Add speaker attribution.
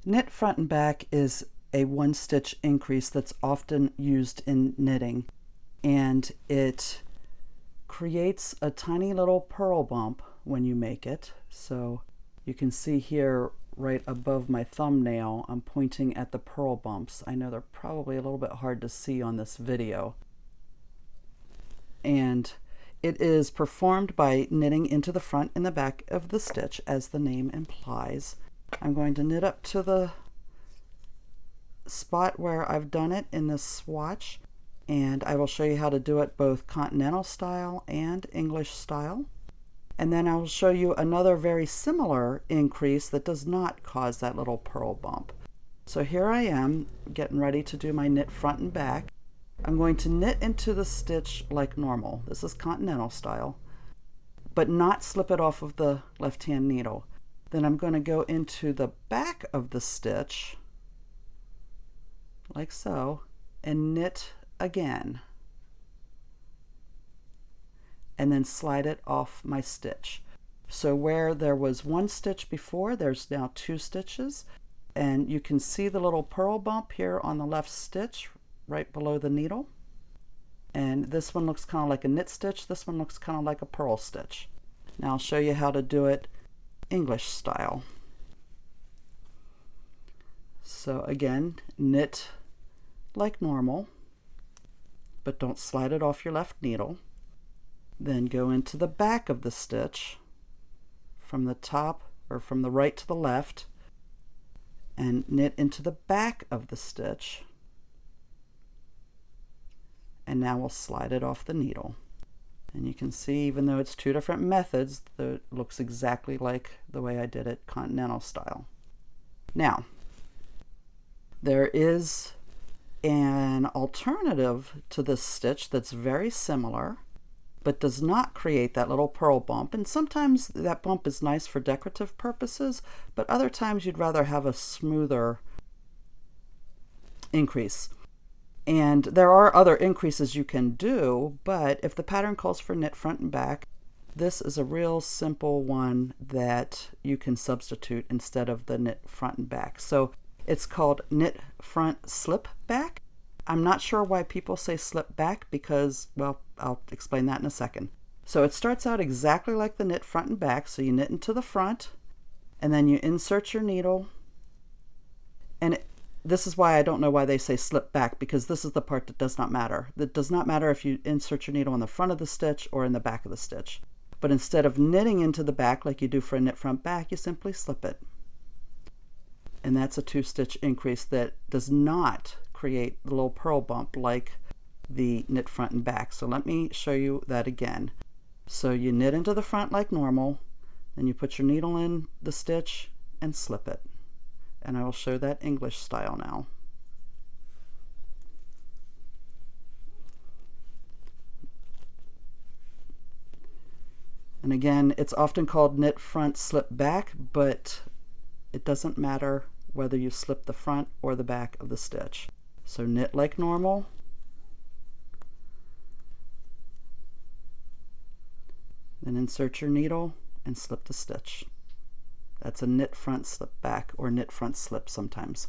Speaker 1: Knit front and back is a one stitch increase that's often used in knitting, and it creates a tiny little purl bump when you make it. So you can see here right above my thumbnail, I'm pointing at the purl bumps. I know they're probably a little bit hard to see on this video. And it is performed by knitting into the front and the back of the stitch, as the name implies. I'm going to knit up to the spot where I've done it in this swatch, and I will show you how to do it both Continental style and English style. And then I will show you another very similar increase that does not cause that little purl bump. So here I am getting ready to do my knit front and back. I'm going to knit into the stitch like normal. This is Continental style, but not slip it off of the left-hand needle. Then I'm going to go into the back of the stitch, like so, and knit again. And then slide it off my stitch. So where there was one stitch before, there's now two stitches. And you can see the little purl bump here on the left stitch, right below the needle. And this one looks kind of like a knit stitch. This one looks kind of like a purl stitch. Now I'll show you how to do it English style. So again, knit like normal, but don't slide it off your left needle. Then go into the back of the stitch from the top, or from the right to the left, and knit into the back of the stitch. And now we'll slide it off the needle. And you can see, even though it's two different methods, it looks exactly like the way I did it Continental style. Now, there is an alternative to this stitch that's very similar, but does not create that little purl bump. And sometimes that bump is nice for decorative purposes, but other times you'd rather have a smoother increase. And there are other increases you can do, but if the pattern calls for knit front and back, this is a real simple one that you can substitute instead of the knit front and back. So it's called knit front slip back. I'm not sure why people say slip back because, well, I'll explain that in a second. So it starts out exactly like the knit front and back. So you knit into the front, and then you insert your needle, and this is why I don't know why they say slip back, because this is the part that does not matter. It does not matter if you insert your needle in the front of the stitch or in the back of the stitch. But instead of knitting into the back like you do for a knit front back, you simply slip it. And that's a two-stitch increase that does not create the little purl bump like the knit front and back. So let me show you that again. So you knit into the front like normal, then you put your needle in the stitch and slip it. And I will show that English style now. And again, it's often called knit front slip back, but it doesn't matter whether you slip the front or the back of the stitch. So knit like normal, then insert your needle and slip the stitch. That's a knit front slip back, or knit front slip sometimes.